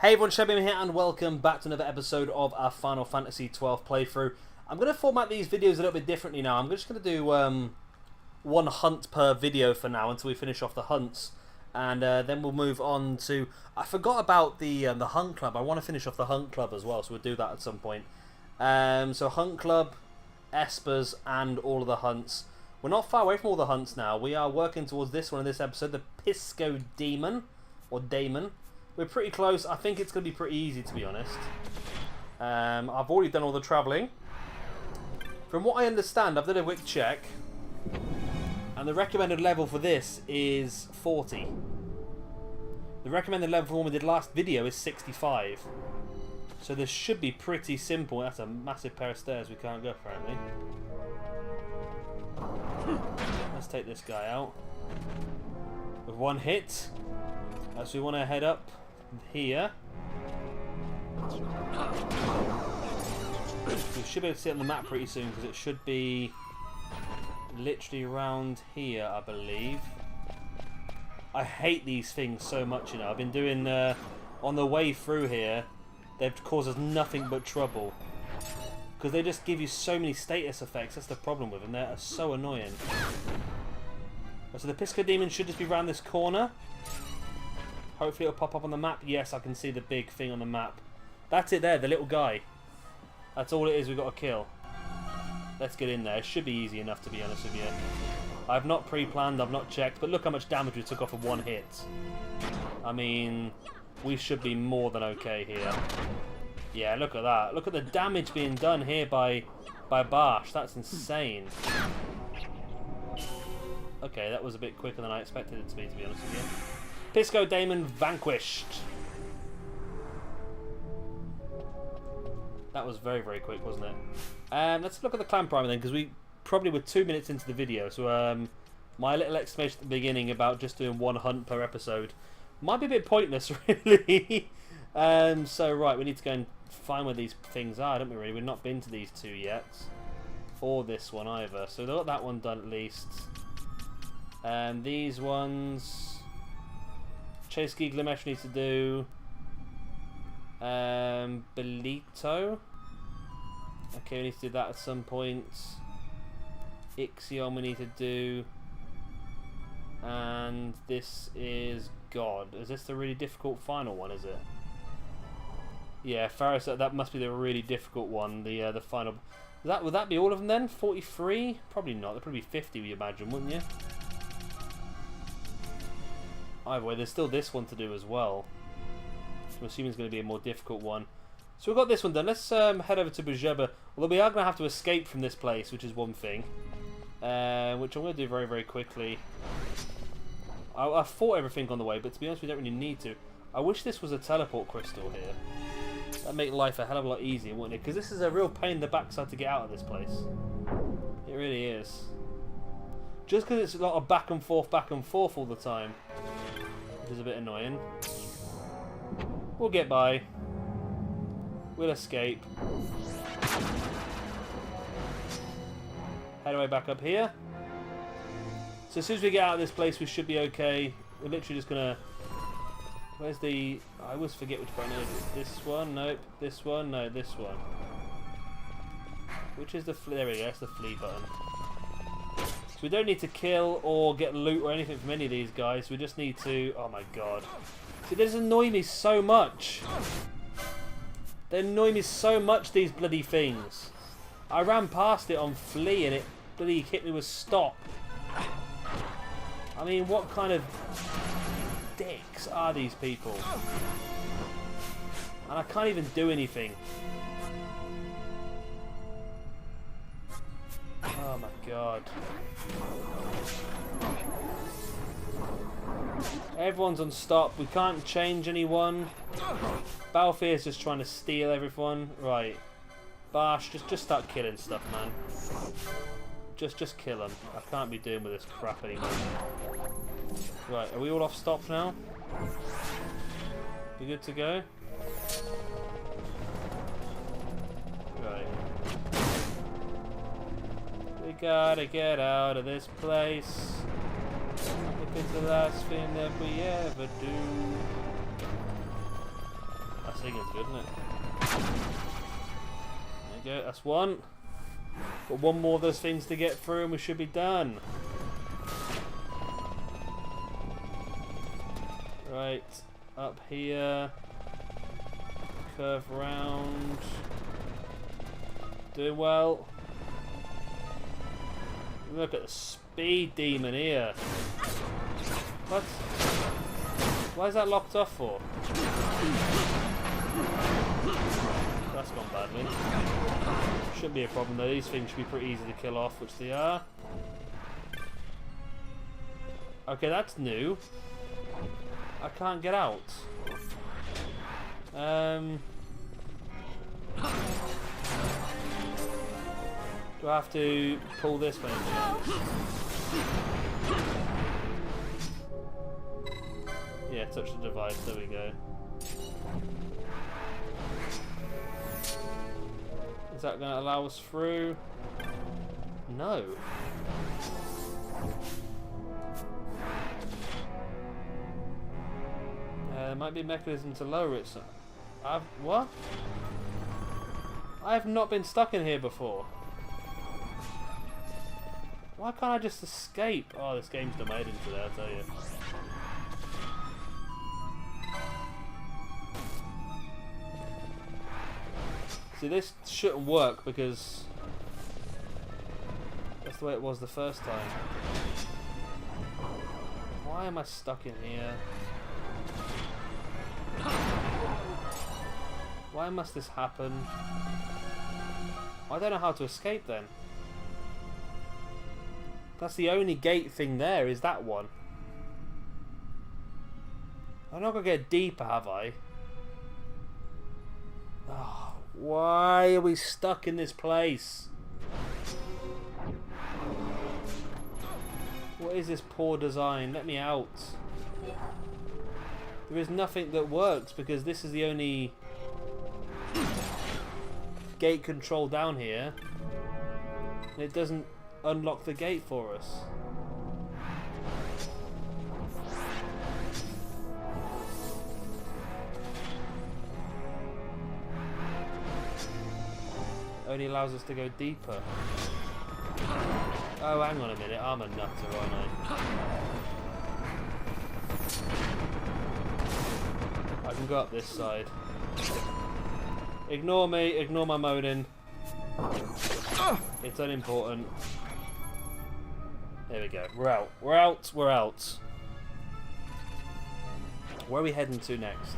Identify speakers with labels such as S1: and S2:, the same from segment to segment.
S1: Hey everyone, Shebim here and welcome back to another episode of our Final Fantasy XII playthrough. I'm going to format these videos a little bit differently now. I'm just going to do one hunt per video for now until we finish off the hunts. And then we'll move on to... I forgot about the Hunt Club. I want to finish off the Hunt Club as well, so we'll do that at some point. So Hunt Club, Espers, and all of the hunts. We're not far away from all the hunts now. We are working towards this one in this episode, the Piscodaemon, or Daemon. We're pretty close. I think it's going to be pretty easy, to be honest. I've already done all the travelling. From what I understand, I've done a quick check. And the recommended level for this is 40. The recommended level for one we did last video is 65. So this should be pretty simple. That's a massive pair of stairs we can't go, apparently. Let's take this guy out. With one hit. So we want to head up here. We should be able to see it on the map pretty soon because it should be literally around here, I believe. I hate these things so much, you know. I've been doing on the way through here, they've caused us nothing but trouble because they just give you so many status effects. That's the problem with them. They're so annoying. So the Piscodaemon should just be around this corner. Hopefully it'll pop up on the map. Yes, I can see the big thing on the map. That's it there, the little guy. That's all it is we've got to kill. Let's get in there. It should be easy enough, to be honest with you. I've not pre-planned, I've not checked, but look how much damage we took off of one hit. I mean, we should be more than okay here. Yeah, look at that. Look at the damage being done here by Bash. That's insane. Okay, that was a bit quicker than I expected it to be honest with you. Piscodaemon vanquished. That was very, very quick, wasn't it? Let's look at the clan primer then, because we probably were 2 minutes into the video. So my little explanation at the beginning about just doing one hunt per episode might be a bit pointless, really. So right, we need to go and find where these things are, don't we? Really, we've not been to these two yet, or this one either. So they've got that one done at least. These ones. Chase Gilgamesh needs to do. Belito. Okay, we need to do that at some point. Ixion we need to do. And this is God. Is this the really difficult final one, is it? Yeah, Faris, that must be the really difficult one, the final. Would that be all of them then? 43? Probably not. There'd probably be 50, we imagine, wouldn't you? Either way, there's still this one to do as well. I'm assuming it's going to be a more difficult one. So we've got this one done. Let's head over to Bujeba. Although we are going to have to escape from this place, which is one thing. Which I'm going to do very, very quickly. I fought everything on the way, but to be honest, we don't really need to. I wish this was a teleport crystal here. That'd make life a hell of a lot easier, wouldn't it? Because this is a real pain in the backside to get out of this place. It really is. Just because it's a lot of back and forth all the time. Which is a bit annoying. We'll get by. We'll escape. Head away back up here. So as soon as we get out of this place, we should be okay. We're literally just gonna... Where's the... I always forget which button it is. This one? Nope. This one? No, this one. Which is the... There we go. That's the flee button. So we don't need to kill or get loot or anything from any of these guys. We just need to... Oh my god. See, they just annoy me so much. They annoy me so much, these bloody things. I ran past it on flee and it bloody hit me with stop. I mean, what kind of dicks are these people? And I can't even do anything. Oh my god. Everyone's on stop. We can't change anyone. Balfier's just trying to steal everyone. Right. Bash, just start killing stuff, man. Just kill them. I can't be doing with this crap anymore. Right, are we all off stop now? We good to go? Right. We gotta get out of this place. If it's the last thing that we ever do. thing is good, isn't it? There you go, that's one. Got one more of those things to get through and we should be done. Right, up here. Curve round. Doing well. Look at the speed demon here. What? Why is that locked off for? That's gone badly. Shouldn't be a problem though. These things should be pretty easy to kill off, which they are. Okay, that's new. I can't get out. Do I have to pull this one in? Yeah, touch the device, there we go. Is that going to allow us through? No. There might be a mechanism to lower it. What? I have not been stuck in here before. Why can't I just escape? Oh, this game's done made into that, I tell you. See, this shouldn't work because that's the way it was the first time. Why am I stuck in here? Why must this happen? I don't know how to escape then. That's the only gate thing there, is that one. I'm not going to get deeper, have I? Oh, why are we stuck in this place? What is this poor design? Let me out. There is nothing that works because this is the only gate control down here. And it doesn't unlock the gate for us. Only allows us to go deeper. Oh, hang on a minute, I'm a nutter, aren't I? I can go up this side. Ignore me, ignore my moaning. It's unimportant. There we go. We're out. We're out. We're out. Where are we heading to next?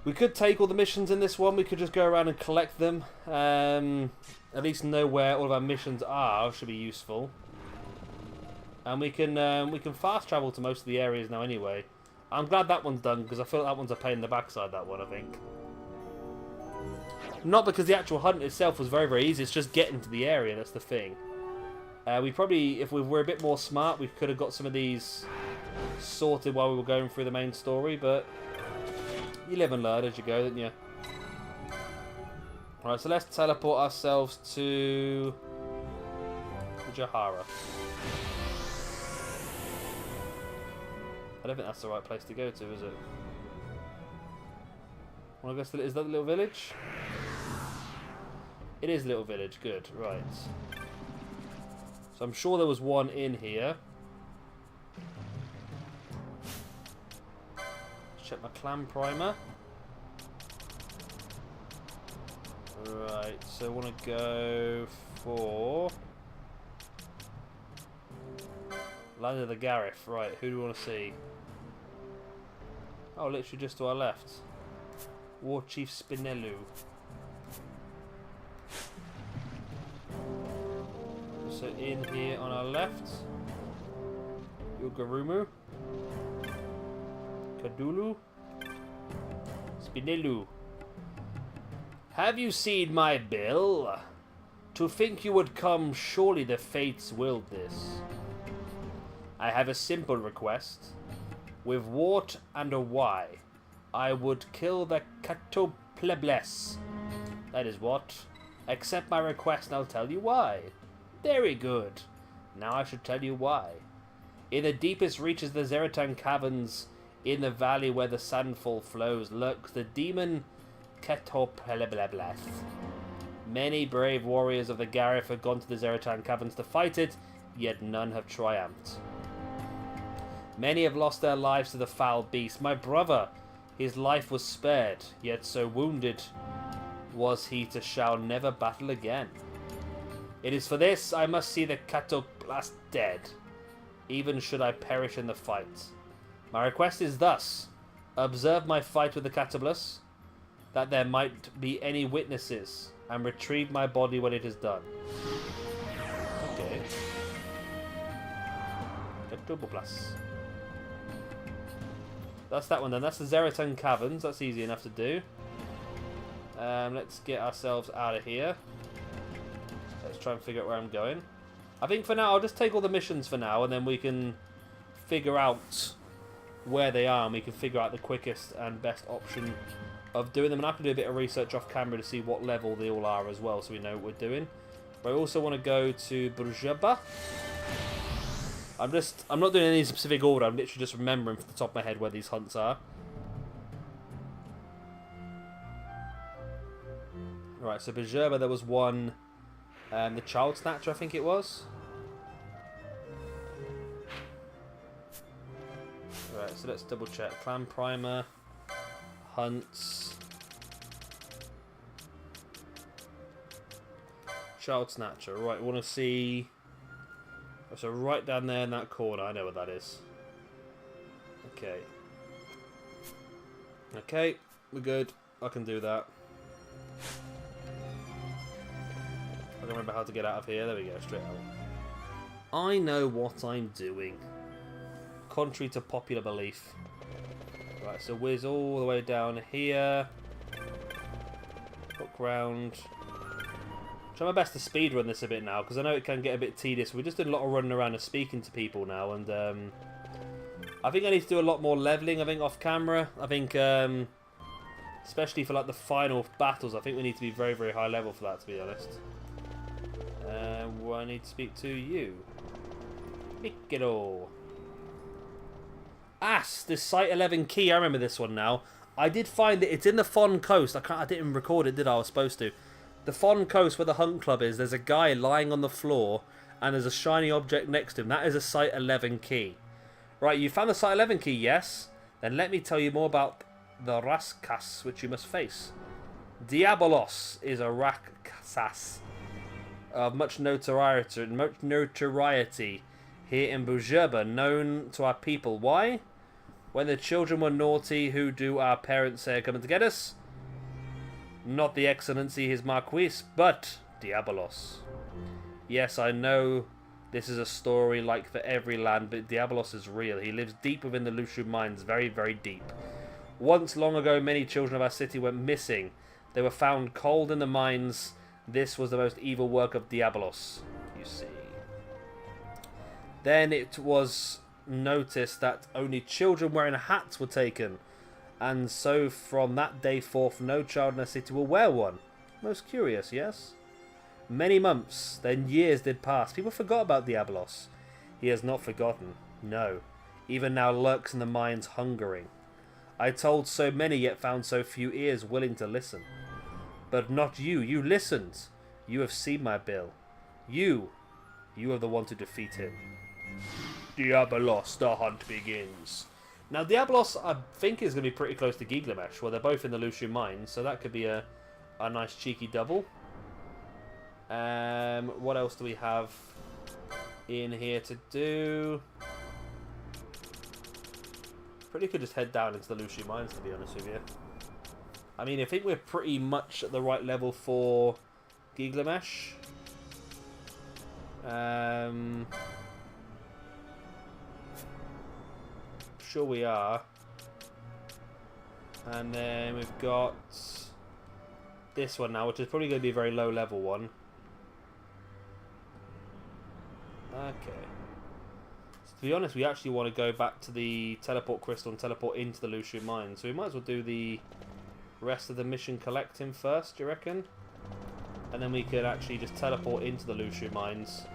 S1: We could take all the missions in this one. We could just go around and collect them. At least know where all of our missions are. Should be useful. And we can fast travel to most of the areas now anyway. I'm glad that one's done because I feel like that one's a pain in the backside, that one, I think. Not because the actual hunt itself was very, very easy. It's just getting to the area. That's the thing. We probably, if we were a bit more smart, we could have got some of these sorted while we were going through the main story, but you live and learn as you go, don't you? Alright, so let's teleport ourselves to the Jahara. I don't think that's the right place to go to, is it? Well, I guess is that the little village? It is a little village, good, right. So I'm sure there was one in here. Let's check my clan primer. Right, so I want to go for Land of the Gareth. Right, who do we want to see? Oh, literally just to our left. War Chief Spinellu. So in here on our left, Yugarumu, Kadulu, Spinellu. Have you seen my bill? To think you would come, surely the fates willed this. I have a simple request. With wart and a Y, I would kill the Catoplebles. That is what. Accept my request and I'll tell you why. Very good. Now I should tell you why. In the deepest reaches of the Zeratan Caverns, In the valley where the sandfall flows lurks the demon Ketopelebleth. Many brave warriors of the Gareth have gone to the Zeritan caverns to fight it, yet none have triumphed. Many have lost their lives to the foul beast. My brother, his life was spared, yet so wounded was he to shall never battle again. It is for this I must see the Catoplast dead, even should I perish in the fight. My request is thus: observe my fight with the Catoplast, that there might be any witnesses, and retrieve my body when it is done. Okay. Catoplast. That's that one then. That's the Zeritan Caverns. That's easy enough to do. Let's get ourselves out of here. Let's try and figure out where I'm going. I think for now, I'll just take all the missions for now, and then we can figure out where they are, and we can figure out the quickest and best option of doing them. And I can do a bit of research off camera to see what level they all are as well, so we know what we're doing. But I also want to go to Brujaba. I'm not doing any specific order. I'm literally just remembering from the top of my head where these hunts are. Right, so Brujaba, there was one, the Child Snatcher, I think it was. Right, so let's double check. Clan Primer, hunts, Child Snatcher. Right, we want to see. So right down there in that corner, I know what that is. Okay. Okay, we're good. I can do that. I don't remember how to get out of here. There we go, straight out. I know what I'm doing. Contrary to popular belief. Right, so whiz all the way down here. Hook round. Try my best to speedrun this a bit now, because I know it can get a bit tedious. We just did a lot of running around and speaking to people now, and I think I need to do a lot more leveling, I think, off camera. I think, especially for like the final battles, I think we need to be very, very high level for that, to be honest. I need to speak to you. Piccolo. Ashe, this Site 11 key, I remember this one now. I did find that it's in the Fon Coast. I didn't record it, did I? I was supposed to. The Fon Coast, where the hunt club is, there's a guy lying on the floor, and there's a shiny object next to him. That is a Site 11 key. Right, you found the Site 11 key, yes? Then let me tell you more about the Raskas, which you must face. Diabolos is a Raksas of much notoriety here in Brujaba, known to our people. Why? When the children were naughty, who do our parents say are coming to get us? Not the Excellency, his Marquis, but Diabolos. Yes, I know this is a story like for every land, but Diabolos is real. He lives deep within the Lushu mines, very, very deep. Once long ago, many children of our city went missing. They were found cold in the mines. This was the most evil work of Diabolos, you see. Then it was noticed that only children wearing hats were taken, and so from that day forth no child in our city will wear one. Most curious, yes? Many months, then years did pass. People forgot about Diabolos. He has not forgotten, no. Even now lurks in the mines hungering. I told so many, yet found so few ears willing to listen. But not you. You listened. You have seen my bill. You are the one to defeat him. Diabolos, the hunt begins. Now, Diabolos, I think, is going to be pretty close to Gilgamesh, where they're both in the Lushu mines, so that could be a nice cheeky double. What else do we have in here to do? Pretty could just head down into the Lushu mines, to be honest with you. I mean, I think we're pretty much at the right level for Gilgamesh. Sure we are. And then we've got this one now, which is probably going to be a very low level one. Okay. So to be honest, we actually want to go back to the teleport crystal and teleport into the Lushu mine. So we might as well do the rest of the mission collecting first, do you reckon? And then we could actually just teleport into the Lushu mines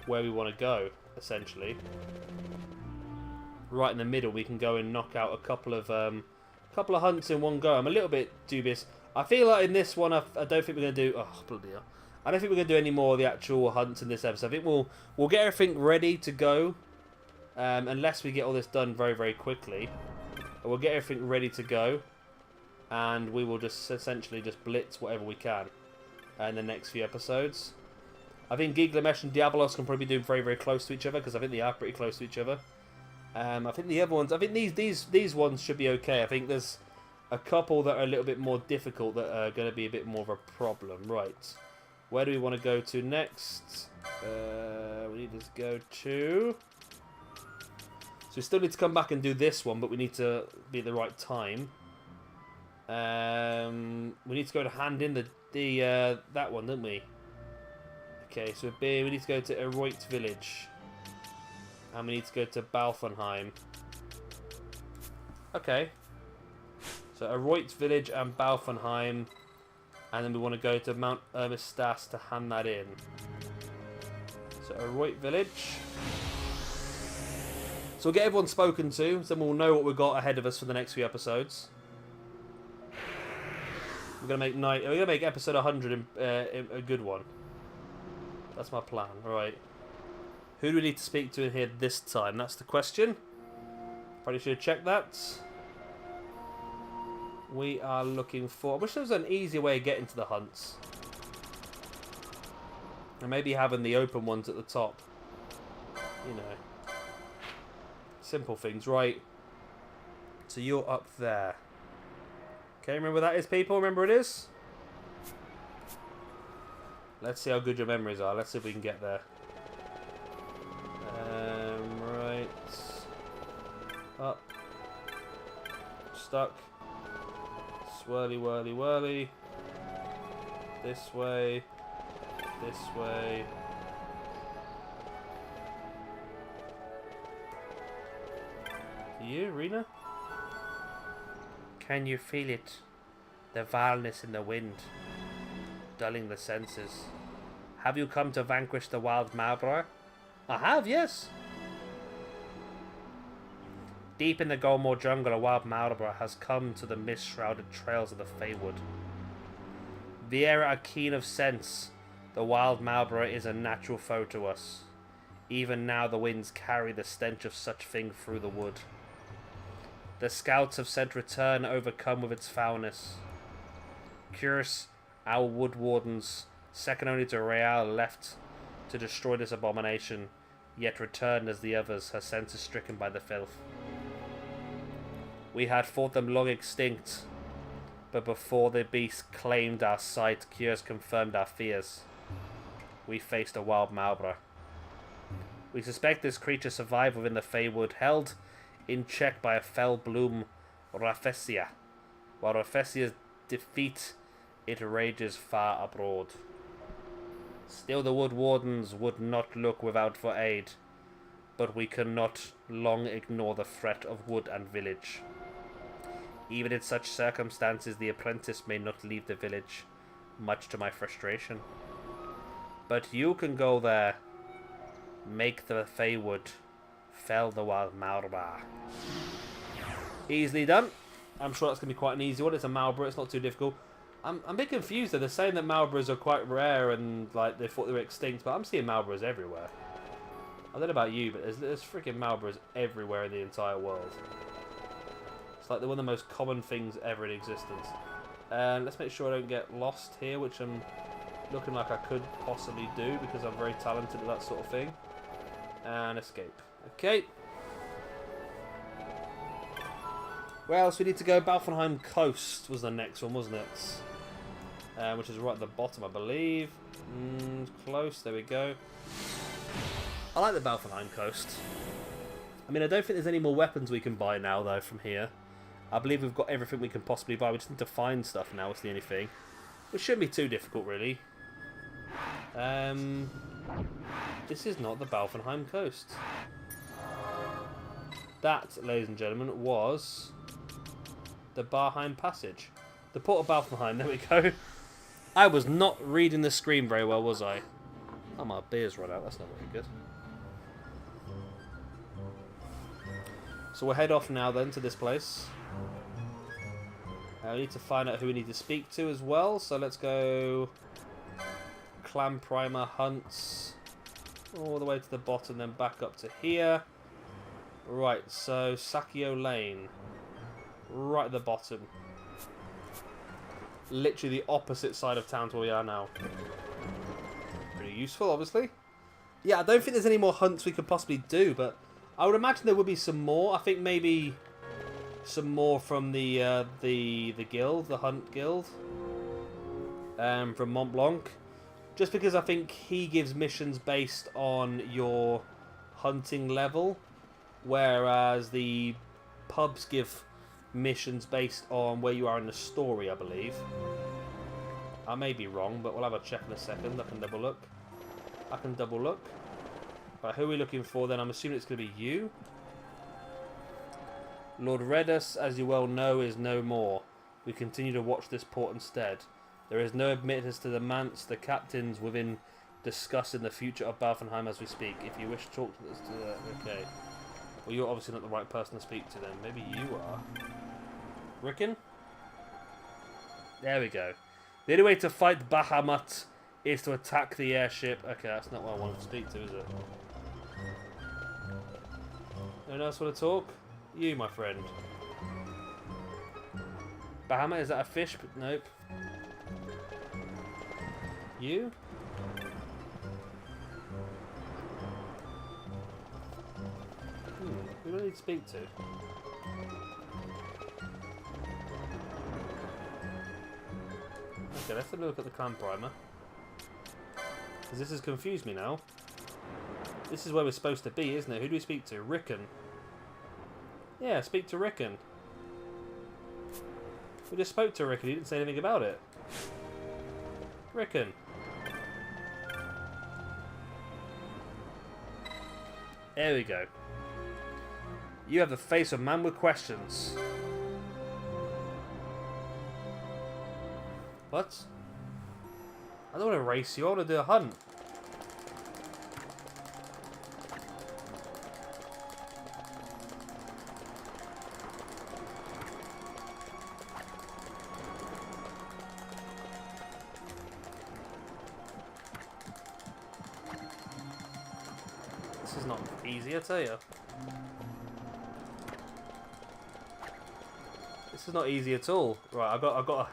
S1: where we want to go, essentially. right in the middle, we can go and knock out a couple of hunts in one go. I'm a little bit dubious. I feel like in this one, I don't think we're going to do... Oh, bloody hell. I don't think we're going to do any more of the actual hunts in this episode. I think we'll get everything ready to go. Unless we get all this done very, very quickly. We'll get everything ready to go. And we will just essentially just blitz whatever we can in the next few episodes. I think Gilgamesh and Diabolos can probably be doing very, very close to each other, because I think they are pretty close to each other. I think the other ones... I think these ones should be okay. I think there's a couple that are a little bit more difficult that are going to be a bit more of a problem. Right. Where do we want to go to next? We need to go to... So we still need to come back and do this one, but we need to be at the right time. We need to go to hand in that one, don't we? Okay, so we need to go to Eroit Village. And we need to go to Balfenheim. Okay. So Eroit Village and Balfenheim. And then we want to go to Mount Ermistas to hand that in. So Eroit Village. So we'll get everyone spoken to, so then we'll know what we've got ahead of us for the next few episodes. We're gonna make episode 100 a good one. That's my plan. Right. Who do we need to speak to in here this time? That's the question. Probably should have checked that. We are looking for... I wish there was an easier way of getting to the hunts. And maybe having the open ones at the top. You know. Simple things. Right. So you're up there. Okay, remember where that is, people? Remember it is? Let's see how good your memories are. Let's see if we can get there. Right. Up. Stuck. Swirly, whirly, whirly. This way. This way. You, Rena? Can you feel it? The vileness in the wind, dulling the senses. Have you come to vanquish the wild Malbra? I have, yes. Deep in the Golmore jungle, a wild Malbra has come to the mist-shrouded trails of the Feywood. The air are keen of sense. The wild Malbra is a natural foe to us. Even now the winds carry the stench of such thing through the wood. The scouts have sent return overcome with its foulness. Curious, our wood wardens, second only to Real, left to destroy this abomination, yet returned as the others, her senses stricken by the filth. We had thought them long extinct, but before the beast claimed our sight, cures confirmed our fears. We faced a wild Malbra. We suspect this creature survived within the Feywood, held in check by a fell bloom, Raffesia. While Raffesia's defeat, it rages far abroad. Still the wood wardens would not look without for aid, but we cannot long ignore the threat of wood and village. Even in such circumstances, the apprentice may not leave the village, much to my frustration. But you can go there, make the Feywood, fell the wild Malbra. Easily done. I'm sure that's going to be quite an easy one. It's a Malbra, it's not too difficult. I'm a bit confused though. They're saying that Malbras are quite rare and like they thought they were extinct, but I'm seeing Malbras everywhere. I don't know about you, but there's freaking Malbras everywhere in the entire world. It's like they're one of the most common things ever in existence. Let's make sure I don't get lost here, which I'm looking like I could possibly do because I'm very talented at that sort of thing. And escape. Okay. Where else we need to go? Balfenheim Coast was the next one, wasn't it? Which is right at the bottom, I believe. Close, there we go. I like the Balfenheim Coast. I mean, I don't think there's any more weapons we can buy now, though, from here. I believe we've got everything we can possibly buy. We just need to find stuff now, it's the only thing. Which shouldn't be too difficult, really. This is not the Balfenheim Coast. That, ladies and gentlemen, was the Barheim Passage. The Port of Balfenheim, there we go. I was not reading the screen very well, was I? Oh, my beer's run out, that's not very good. So we'll head off now then to this place. We need to find out who we need to speak to as well. So let's go... Clan Primer Hunts. All the way to the bottom, then back up to here. Right, so Sakio Lane. Right at the bottom. Literally the opposite side of town to where we are now. Pretty useful, obviously. Yeah, I don't think there's any more hunts we could possibly do, but I would imagine there would be some more. I think maybe some more from the guild, the Hunt Guild, from Mont Blanc. Just because I think he gives missions based on your hunting level, whereas the pubs give missions based on where you are in the story, I believe. I may be wrong, but we'll have a check in a second. I can double look. Right, who are we looking for then? I'm assuming it's going to be you. Lord Redus, as you well know, is no more. We continue to watch this port instead. There is no admittance to the manse. The captains within discussing the future of Balfenheim as we speak. If you wish to talk to us, okay. Well, you're obviously not the right person to speak to then. Maybe you are. Rickon? There we go. The only way to fight Bahamut is to attack the airship. Okay, that's not what I wanted to speak to, is it? Anyone else want to talk? You, my friend. Bahamut, is that a fish? Nope. You? Who do I need to speak to? Okay, let's have a look at the clan primer. Because this has confused me now. This is where we're supposed to be, isn't it? Who do we speak to? Rickon. Yeah, speak to Rickon. We just spoke to Rickon. He didn't say anything about it. Rickon. There we go. You have the face of a man with questions. What? I don't want to race you. I want to do a hunt. This is not easy, I tell you. This is not easy at all. Right, I got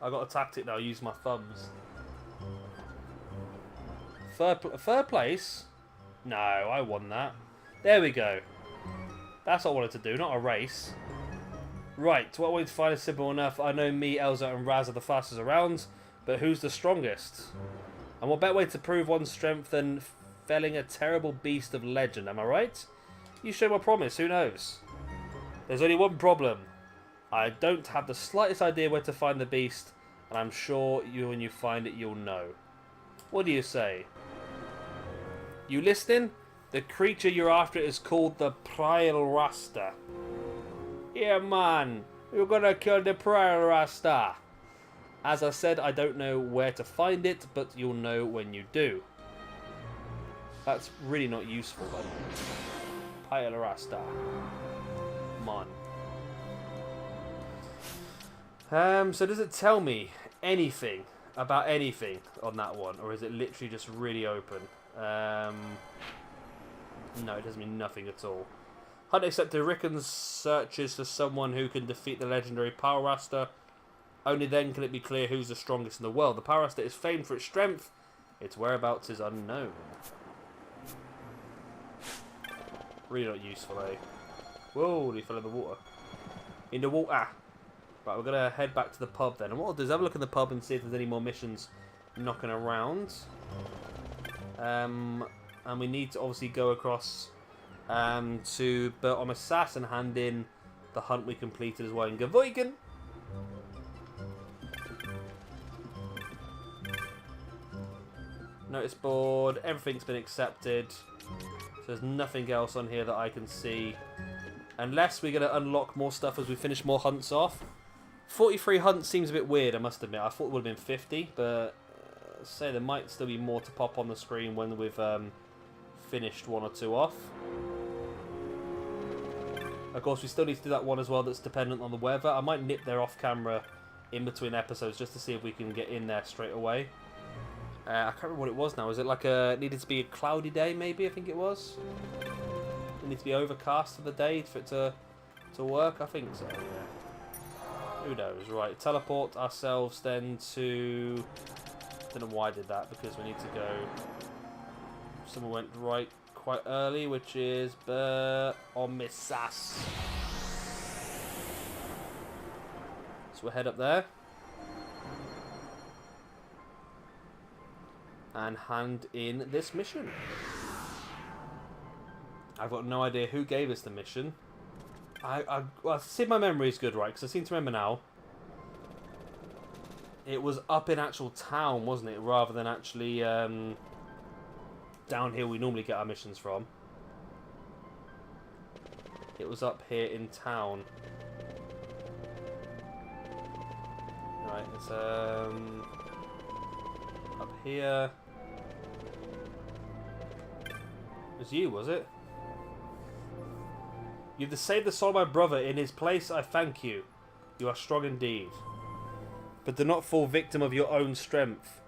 S1: a tactic now. I'll use my thumbs. Third place? No, I won that. There we go. That's what I wanted to do, not a race. Right, what I wanted to find is simple enough. I know me, Elza, and Raz are the fastest around, but who's the strongest? And what better way to prove one's strength than felling a terrible beast of legend, am I right? You show my promise, who knows? There's only one problem. I don't have the slightest idea where to find the beast, and I'm sure when you find it, you'll know. What do you say? You listening? The creature you're after is called the Prial Rasta. Yeah, man. You're gonna kill the Prial Rasta. As I said, I don't know where to find it, but you'll know when you do. That's really not useful, though. Prial Rasta. Man. So does it tell me anything about anything on that one, or is it literally just really open? No, it doesn't mean nothing at all. Hunt accepted. Rickon searches for someone who can defeat the legendary Power Rasta. Only then can it be clear who's the strongest in the world. The Power Rasta is famed for its strength. Its whereabouts is unknown. Really not useful, eh? Whoa, he fell in the water. In the water. Right, we're going to head back to the pub then. And what I'll do is have a look in the pub and see if there's any more missions knocking around. And we need to obviously go across to Bertom Assas and hand in the hunt we completed as well in Gavoigen. Notice board, everything's been accepted. So there's nothing else on here that I can see. Unless we're going to unlock more stuff as we finish more hunts off. 43 hunts seems a bit weird, I must admit. I thought it would have been 50, but say there might still be more to pop on the screen when we've finished one or two off. Of course, we still need to do that one as well that's dependent on the weather. I might nip there off camera in between episodes just to see if we can get in there straight away. I can't remember what it was now. Was it like it needed to be a cloudy day maybe, I think it was? It needs to be overcast for the day for it to work, I think so, yeah. Who knows? Right, teleport ourselves then to... I don't know why I did that, because we need to go... Someone went right quite early, which is Omissas. So we'll head up there. And hand in this mission. I've got no idea who gave us the mission. Well, see if my memory is good, right? Because I seem to remember now. It was up in actual town, wasn't it? Rather than actually down here we normally get our missions from. It was up here in town. Right, it's up here. It was you, was it? You've saved the soul of my brother. In his place, I thank you. You are strong indeed. But do not fall victim of your own strength,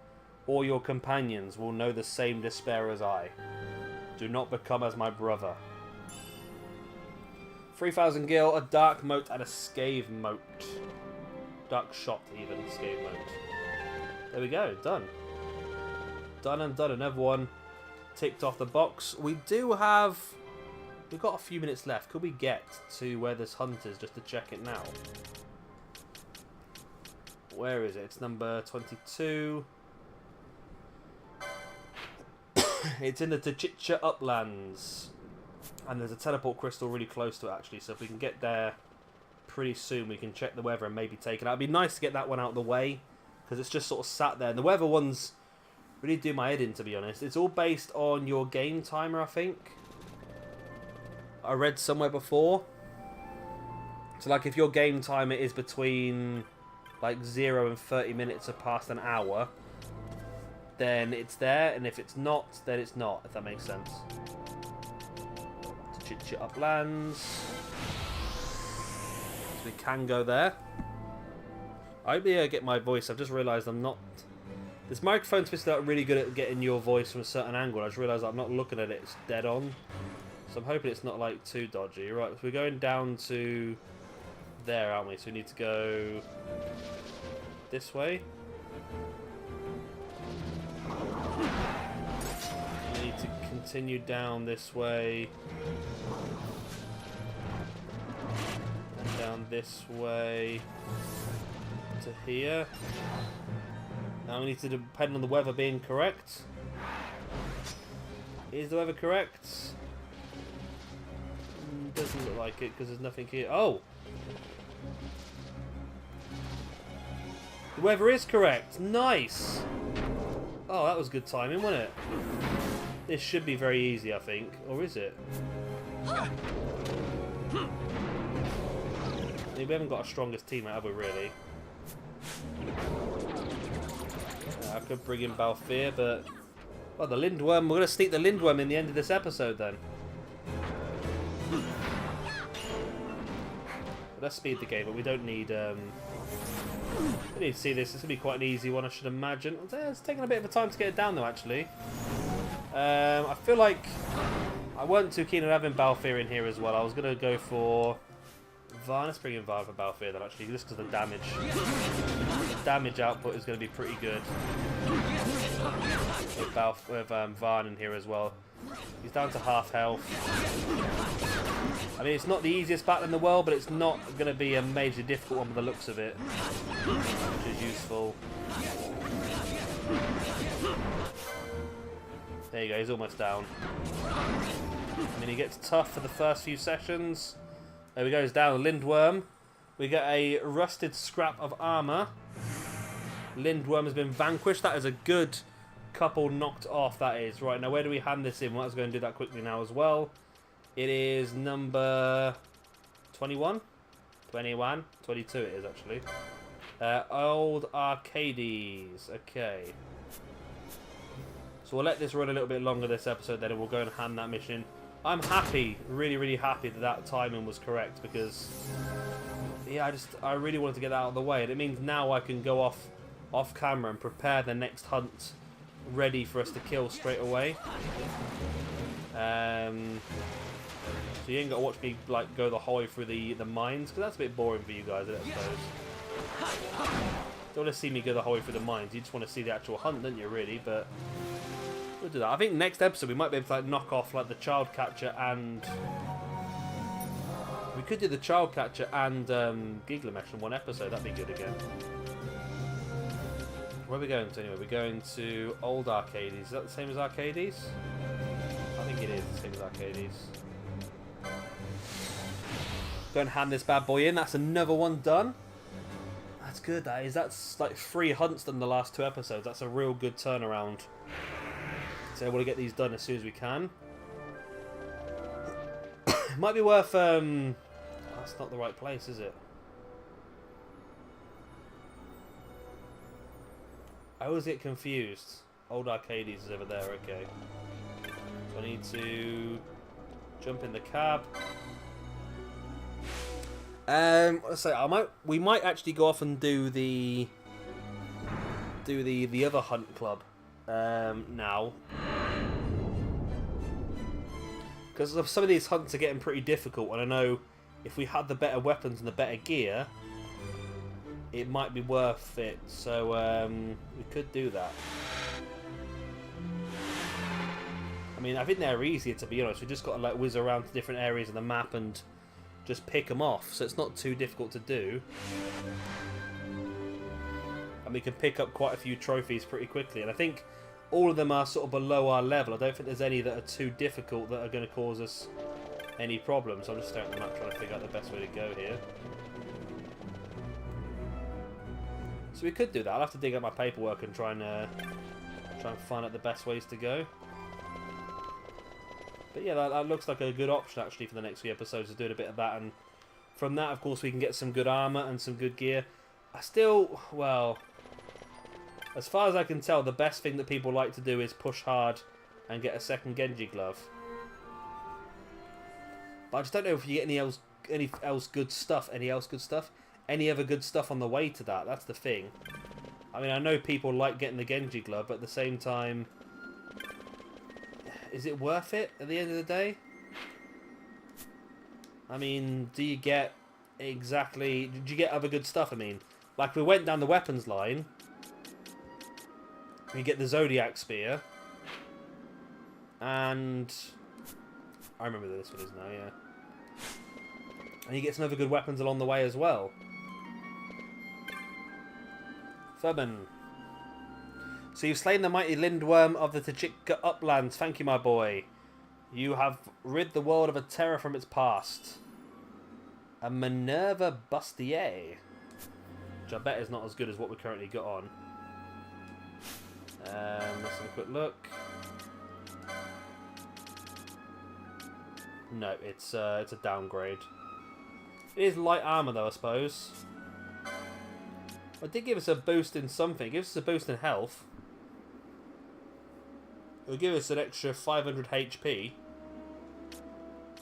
S1: or your companions will know the same despair as I. Do not become as my brother. 3,000 gil, a dark mote, and a scathe mote. Dark shot, even. Scathe mote. There we go. Done. Done and done. Another one ticked off the box. We do have... We've got a few minutes left. Could we get to where this hunt is just to check it now? Where is it? It's number 22. It's in the Tachicha Uplands. And there's a teleport crystal really close to it, actually. So if we can get there pretty soon, we can check the weather and maybe take it out. It'd be nice to get that one out of the way, because it's just sort of sat there. And the weather ones really do my head in, to be honest. It's all based on your game timer, I think. I read somewhere before. So, like, if your game timer is between, like, 0 and 30 minutes or past an hour, then it's there. And if it's not, then it's not, if that makes sense. Tachicha Uplands. So we can go there. I hope you get my voice. I've just realised I'm not... This microphone's supposed to be really good at getting your voice from a certain angle. I just realised I'm not looking at it. It's dead on. So I'm hoping it's not, like, too dodgy. Right, so we're going down to there, aren't we? So we need to go this way. We need to continue down this way. And down this way to here. Now we need to depend on the weather being correct. Is the weather correct? Doesn't look like it because there's nothing here. Oh! The weather is correct. Nice! Oh, that was good timing, wasn't it? This should be very easy, I think. Or is it? We haven't got our strongest team out, have we, really? I could bring in Balfir, but... Well, the Lindwyrm... We're going to sneak the Lindwyrm in the end of this episode, then. Let's speed the game, but we don't need... we need to see this. This will be quite an easy one, I should imagine. It's taking a bit of a time to get it down, though, actually. I feel like I weren't too keen on having Balfir in here as well. I was going to go for Vaan. Let's bring in Vaan for Balfir, then, actually, just because of the damage. The damage output is going to be pretty good. With Vaan in here as well. He's down to half health. I mean, it's not the easiest battle in the world, but it's not going to be a major difficult one with the looks of it, which is useful. There you go, he's almost down. I mean, he gets tough for the first few sessions. There we go, he's down. Lindwyrm. We get a rusted scrap of armour. Lindwyrm has been vanquished. That is a good couple knocked off, that is. Right, now where do we hand this in? Well, let's go and do that quickly now as well. It is number 21? 21? 22 it is, actually. Old Arcades. Okay. So we'll let this run a little bit longer this episode then, and we'll go and hand that mission I'm happy, really, really happy that timing was correct, because yeah, I really wanted to get that out of the way, and it means now I can go off camera and prepare the next hunt ready for us to kill straight away. So you ain't got to watch me like go the whole way through the mines, because that's a bit boring for you guys, I suppose. Don't want to see me go the whole way through the mines. You just want to see the actual hunt, don't you, really? But we'll do that. I think next episode we might be able to like knock off like the child catcher, and we could do the child catcher and Gilgamesh in one episode. That'd be good again. Where are we going to anyway? We're going to Old Arcades. Is that the same as Arcades? I think it is the same as Arcades. Go and hand this bad boy in. That's another one done. That's good, that is. That's like 3 hunts done the last 2 episodes. That's a real good turnaround. So I want to get these done as soon as we can. Might be worth... that's not the right place, is it? I always get confused. Old Arcades is over there, okay. So I need to jump in the cab. Let's say we might actually go off and do the other hunt club now, because some of these hunts are getting pretty difficult, and I know if we had the better weapons and the better gear, it might be worth it. So we could do that. I mean, I think they're easier, to be honest. We just got to like whiz around to different areas of the map and just pick them off, so it's not too difficult to do. And we can pick up quite a few trophies pretty quickly. And I think all of them are sort of below our level. I don't think there's any that are too difficult that are going to cause us any problems. I'm just staring at the map trying to figure out the best way to go here. So we could do that. I'll have to dig out my paperwork and try and find out the best ways to go. But yeah, that looks like a good option actually for the next few episodes, is doing a bit of that, and from that, of course, we can get some good armor and some good gear. Well, as far as I can tell, the best thing that people like to do is push hard and get a second Genji glove. But I just don't know if you get any other good stuff on the way to that. That's the thing. I mean, I know people like getting the Genji glove, but at the same time, is it worth it at the end of the day? I mean, do you get exactly... Did you get other good stuff? I mean, like we went down the weapons line. You get the Zodiac Spear. And... I remember where this one is now, yeah. And you get some other good weapons along the way as well. Furman. So you've slain the mighty Lindwyrm of the Tachitka uplands. Thank you, my boy. You have rid the world of a terror from its past. A Minerva Bustier. Which I bet is not as good as what we currently got on. Let's have a quick look. No, it's a downgrade. It is light armor though, I suppose. It did give us a boost in something. It gives us a boost in health. It'll give us an extra 500 HP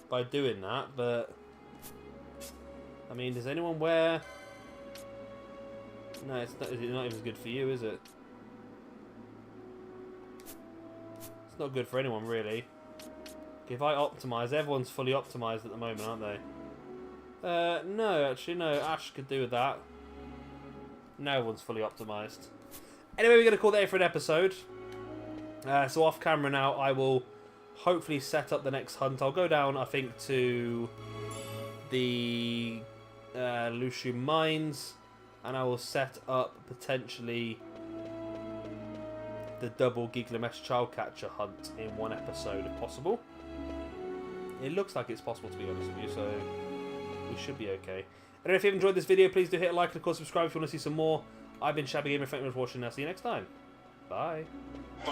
S1: by doing that, but I mean, does anyone wear... No, it's not even as good for you, is it? It's not good for anyone, really. If I optimise, everyone's fully optimised at the moment, aren't they? No, actually, no. Ashe could do with that. No one's fully optimised. Anyway, we're going to call that for an episode. So off camera now, I will hopefully set up the next hunt. I'll go down, I think, to the Lushu Mines, and I will set up potentially the double Gilgamesh Childcatcher hunt in one episode, if possible. It looks like it's possible, to be honest with you, so we should be okay. Anyway, if you've enjoyed this video, please do hit a like and, of course, subscribe if you want to see some more. I've been Shabby Gamer. Thank you for watching, and I'll see you next time. Bye. The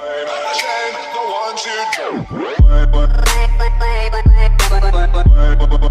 S1: one, two,